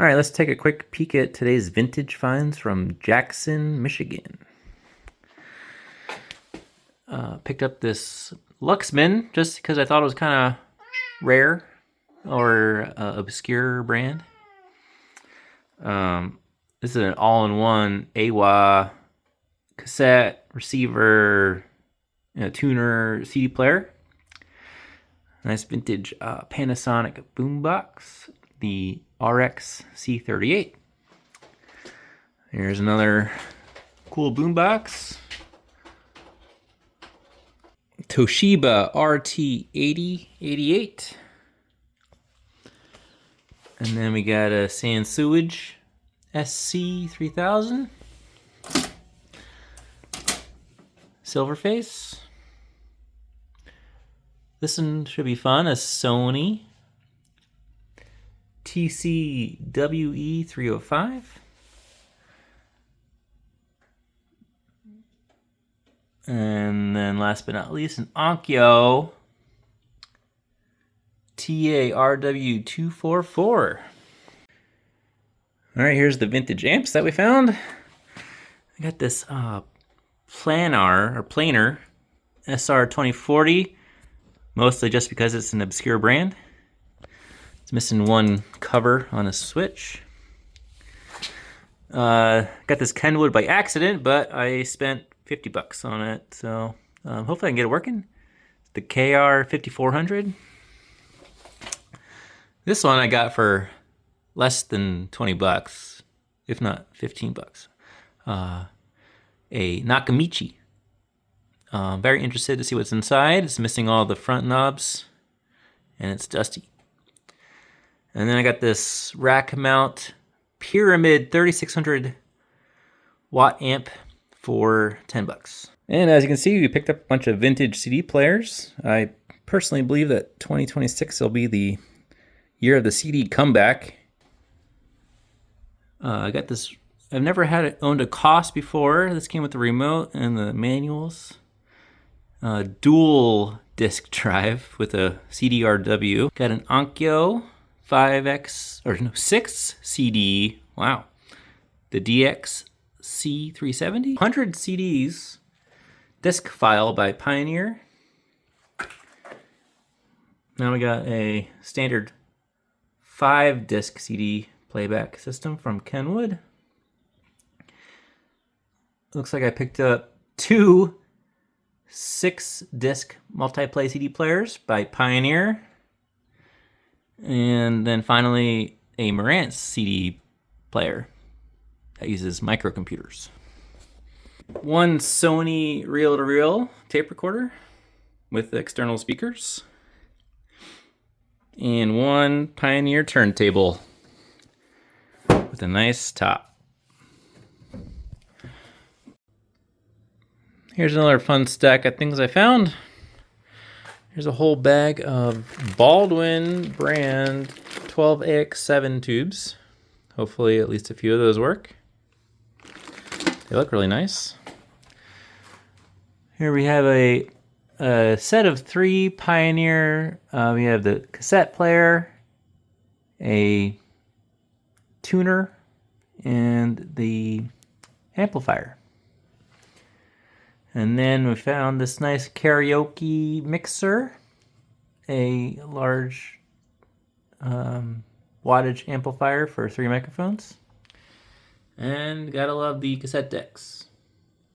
All right, let's take a quick peek at today's vintage finds from Jackson, Michigan. Picked up this Luxman just because I thought it was kind of rare or obscure brand. This is an all-in-one AWA cassette, receiver, tuner, CD player. Nice vintage Panasonic boombox, the RX C38. Here's another cool boombox. Toshiba RT8088. And then we got a Sansewage SC3000. Silverface. This one should be fun. A Sony TCWE305. And then last but not least, an Onkyo TARW244. All right, here's the vintage amps that we found. I got this planar SR2040, mostly just because it's an obscure brand. It's missing one cover on a switch. Got this Kenwood by accident, but I spent $50 on it, so hopefully I can get it working. It's the KR5400. This one I got for less than $20, if not $15. A Nakamichi. Very interested to see what's inside. It's missing all the front knobs, and it's dusty. And then I got this rack mount Pyramid 3600 watt amp for $10. And as you can see, we picked up a bunch of vintage CD players. I personally believe that 2026 will be the year of the CD comeback. I got this. I've never owned a Koss before. This came with the remote and the manuals. Dual disc drive with a CDRW. Got an Onkyo 6 CD. Wow. The DX C370. 100 CDs. Disc file by Pioneer. Now we got a standard 5-disc CD playback system from Kenwood. Looks like I picked up 2 6-disc multi-play CD players by Pioneer. And then finally a Marantz CD player that uses microcomputers. One Sony reel-to-reel tape recorder with external speakers. And one Pioneer turntable with a nice top. Here's another fun stack of things I found. Here's a whole bag of Baldwin brand 12AX7 tubes. Hopefully at least a few of those work. They look really nice. Here we have a set of 3 Pioneer. We have the cassette player, a tuner, and the amplifier. And then we found this nice karaoke mixer, a large wattage amplifier for 3 microphones, and gotta love the cassette decks.